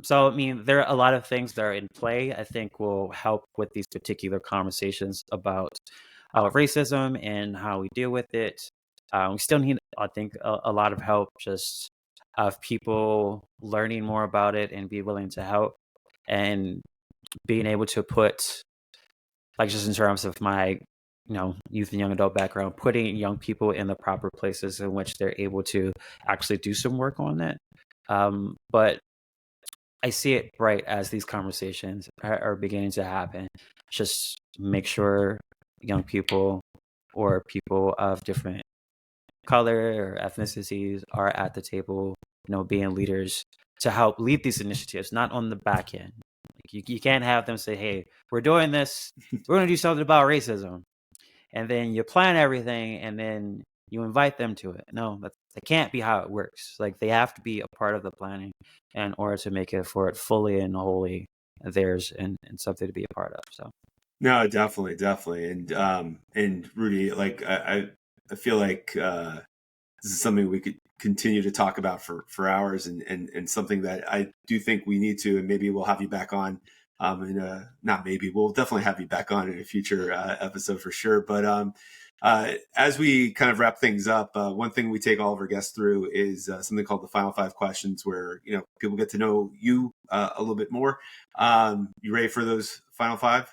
So, I mean, there are a lot of things that are in play, I think will help with these particular conversations about racism and how we deal with it. We still need, I think, a lot of help just of people learning more about it and be willing to help, and being able to put, like, just in terms of my youth and young adult background, putting young people in the proper places in which they're able to actually do some work on it. But I see it right as these conversations are beginning to happen. Just make sure young people or people of different color or ethnicities are at the table, being leaders to help lead these initiatives, not on the back end. Like you can't have them say, hey, we're doing this, we're going to do something about racism, and then you plan everything and then you invite them to it. No, that can't be how it works. Like they have to be a part of the planning in order to make it for it fully and wholly theirs, and something to be a part of. So No, definitely, and Rudy, like I feel like this is something we could continue to talk about for hours, and something that I do think we need to, and maybe we'll have you back on And not maybe, we'll definitely have you back on in a future episode for sure. But as we kind of wrap things up, one thing we take all of our guests through is something called the Final Five Questions, where people get to know you a little bit more. You ready for those final five?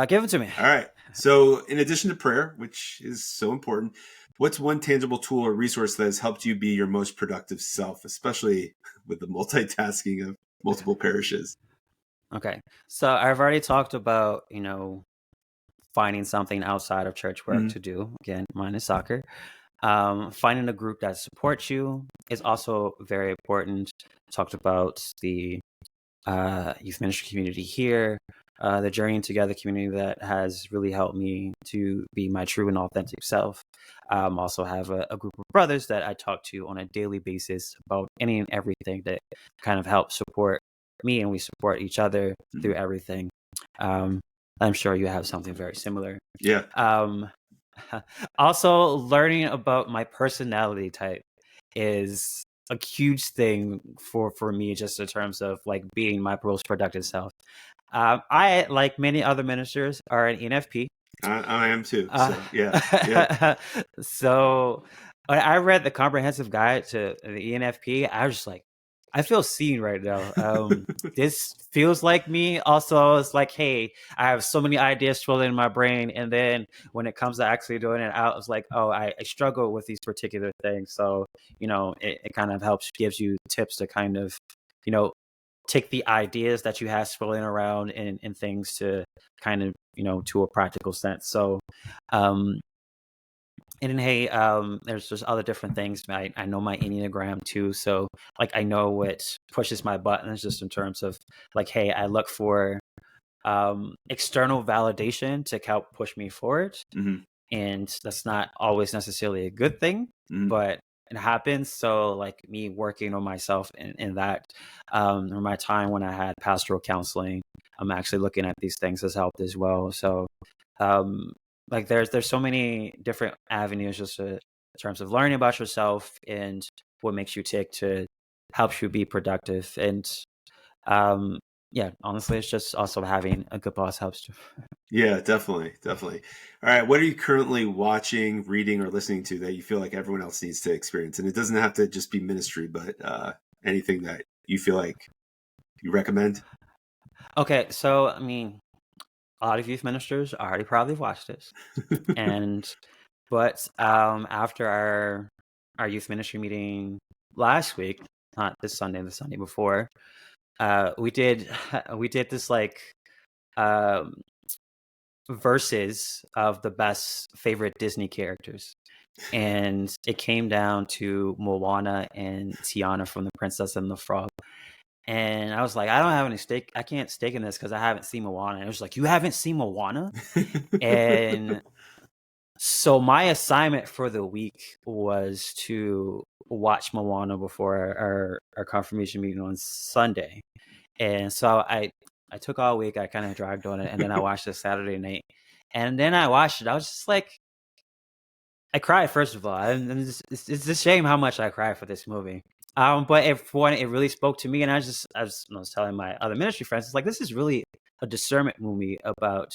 Give it to me. All right. So, in addition to prayer, which is so important, what's one tangible tool or resource that has helped you be your most productive self, especially with the multitasking of multiple parishes? Okay. So I've already talked about, finding something outside of church work to do. Again, mine is soccer. Finding a group that supports you is also very important. Talked about the youth ministry community here, the Journeying Together community that has really helped me to be my true and authentic self. Also have a group of brothers that I talk to on a daily basis about any and everything that kind of help support me, and we support each other through everything. I'm sure you have something very similar. Yeah. Also, learning about my personality type is a huge thing for me, just in terms of like being my most productive self. I, like many other ministers, are an ENFP. I am too. So yeah. So when I read the comprehensive guide to the ENFP, I was just like, I feel seen right now. This feels like me. Also, it's like, hey, I have so many ideas swirling in my brain, and then when it comes to actually doing it out, it's like, oh, I struggle with these particular things. So it kind of helps, gives you tips to kind of you know take the ideas that you have swirling around and things to kind of to a practical sense. So um and then, hey, there's just other different things. I know my Enneagram too, so like I know what pushes my buttons, just in terms of like, hey, I look for external validation to help push me forward, and that's not always necessarily a good thing, but it happens. So like me working on myself in that, or my time when I had pastoral counseling, I'm actually looking at these things has helped as well. So um like there's so many different avenues, just in terms of learning about yourself and what makes you tick, to help you be productive. And um yeah, honestly, it's just also having a good boss helps too. Yeah, definitely. All right. What are you currently watching, reading, or listening to that you feel like everyone else needs to experience? And it doesn't have to just be ministry, but anything that you feel like you recommend? Okay, so I mean, a lot of youth ministers already probably watched this, and but after our youth ministry meeting last week, not this Sunday, the Sunday before, we did we did this like um verses of the best favorite Disney characters, and it came down to Moana and Tiana from The Princess and the Frog. And I was like, I don't have any stake. I can't stake in this because I haven't seen Moana. And it was like, you haven't seen Moana? And so my assignment for the week was to watch Moana before our confirmation meeting on Sunday. And so I took all week. I kind of dragged on it, and then I watched it Saturday night. And then I watched it. I was just like, I cried, first of all. And it's a shame how much I cried for this movie. But for one, it really spoke to me, and I was telling my other ministry friends, it's like, this is really a discernment movie about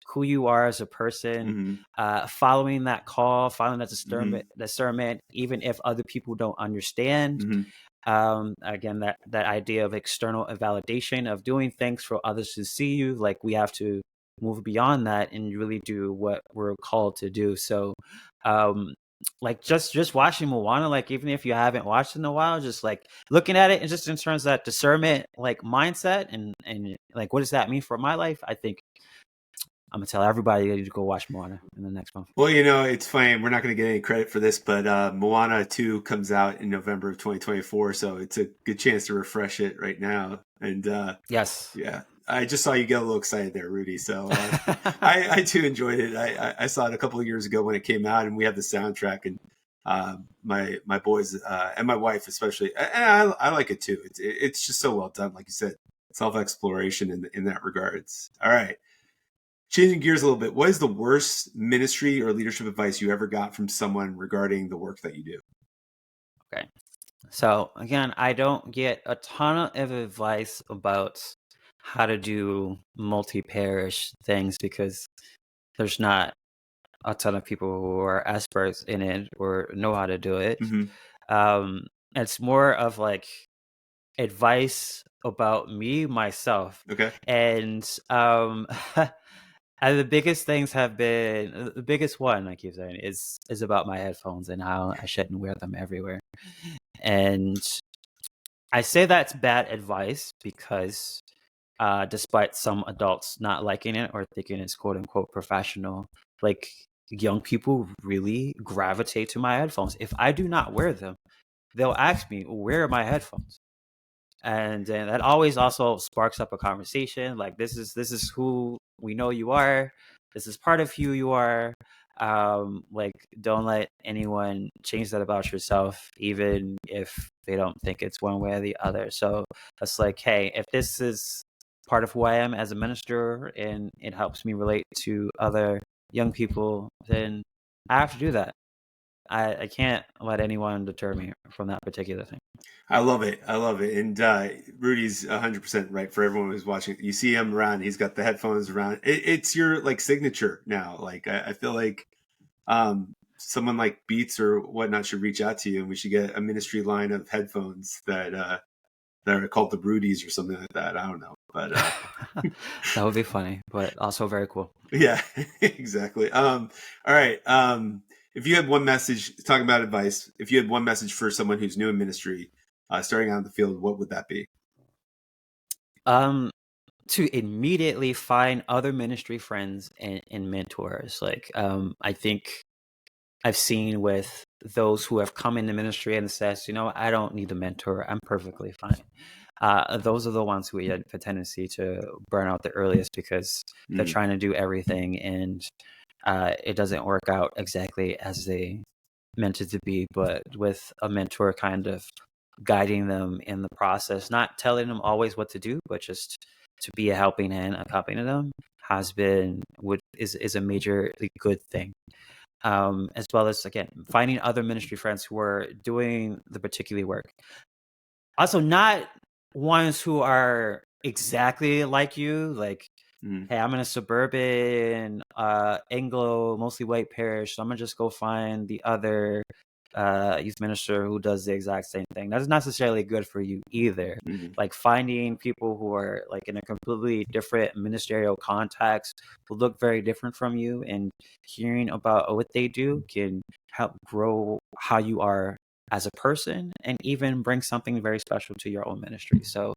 who you are as a person, following that call, following that discernment, even if other people don't understand. Again, that idea of external validation, of doing things for others to see you, like we have to move beyond that and really do what we're called to do. So um like just watching Moana, like even if you haven't watched it in a while, just like looking at it and just in terms of that discernment like mindset, and like what does that mean for my life, I think I'm gonna tell everybody to go watch Moana in the next month. Well, it's funny. We're not going to get any credit for this, but Moana 2 comes out in November of 2024, so it's a good chance to refresh it right now. And Yes. yeah, I just saw you get a little excited there, Rudy. So I too enjoyed it. I saw it a couple of years ago when it came out, and we have the soundtrack, and my boys and my wife especially, and I like it too. It's just so well done, like you said, self exploration in that regards. All right. Changing gears a little bit, what is the worst ministry or leadership advice you ever got from someone regarding the work that you do? Okay. So again, I don't get a ton of advice about how to do multi-parish things because there's not a ton of people who are experts in it or know how to do it. Mm-hmm. Um, it's more of like advice about me myself, Okay. and and the biggest things have been the biggest one I keep saying is about my headphones and how I shouldn't wear them everywhere. And I say that's bad advice because despite some adults not liking it or thinking it's quote unquote professional, like young people really gravitate to my headphones. If I do not wear them, they'll ask me, "Where are my headphones?" And that always also sparks up a conversation. Like this is who we know you are. This is part of who you are. Like don't let anyone change that about yourself, even if they don't think it's one way or the other. So it's like, hey, if this is part of who I am as a minister and it helps me relate to other young people, then I have to do that. I can't let anyone deter me from that particular thing. I love it. I love it. And Rudy's 100% right. For everyone who's watching, you see him around. He's got the headphones around. It's your like signature now. Like I feel like someone like Beats or whatnot should reach out to you, and we should get a ministry line of headphones that are called the Rudies or something like that. I don't know, but That would be funny, but also very cool. yeah, exactly. All right. If you had one message, talking about advice, if you had one message for someone who's new in ministry, starting out in the field, what would that be? To immediately find other ministry friends and mentors. Like, I think I've seen with those who have come into ministry and says, I don't need a mentor. I'm perfectly fine. Those are the ones who have a tendency to burn out the earliest because they're trying to do everything and it doesn't work out exactly as they meant it to be. But with a mentor kind of guiding them in the process, not telling them always what to do, but just to be a helping hand, accompanying them, is a major good thing. As well as again finding other ministry friends who are doing the particular work. Also, not ones who are exactly like you, like, hey, I'm in a suburban Anglo, mostly white parish, so I'm gonna just go find the other youth minister who does the exact same thing. That's not necessarily good for you either. Like finding people who are like in a completely different ministerial context who look very different from you and hearing about what they do can help grow how you are as a person and even bring something very special to your own ministry. So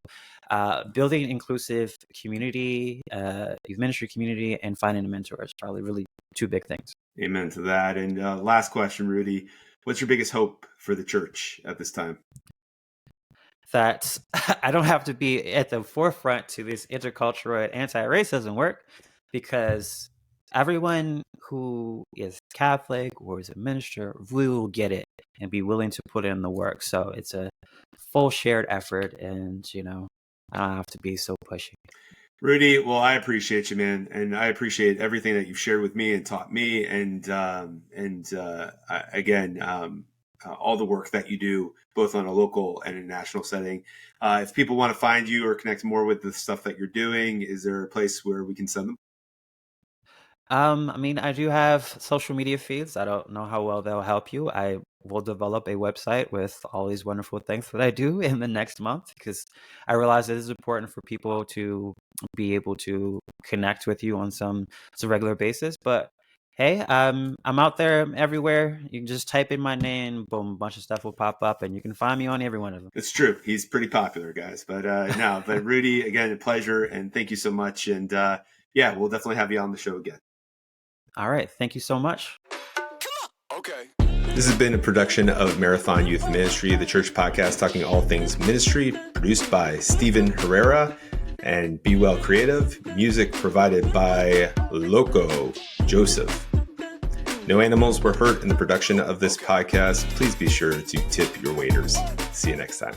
building an inclusive community, youth ministry community, and finding a mentor is probably really two big things. Amen to that. And last question, Rudy, what's your biggest hope for the church at this time? That I don't have to be at the forefront to this intercultural and anti-racism work because everyone who is Catholic or is a minister will get it and be willing to put in the work. So it's a full shared effort and, I don't have to be so pushy. Rudy, well, I appreciate you, man, and I appreciate everything that you've shared with me and taught me, and again, all the work that you do, both on a local and a national setting. If people want to find you or connect more with the stuff that you're doing, is there a place where we can send them? I mean, I do have social media feeds. I don't know how well they'll help you. I will develop a website with all these wonderful things that I do in the next month because I realize it is important for people to be able to connect with you on some regular basis. But hey, I'm out there everywhere. You can just type in my name, boom, a bunch of stuff will pop up, and you can find me on every one of them. It's true. He's pretty popular, guys. But no, but Rudy, again, a pleasure, and thank you so much. And yeah, we'll definitely have you on the show again. All right. Thank you so much. Okay. This has been a production of Marathon Youth Ministry, the church podcast talking all things ministry, produced by Stephen Herrera and Be Well Creative. Music provided by Loco Joseph. No animals were hurt in the production of this podcast. Please be sure to tip your waiters. See you next time.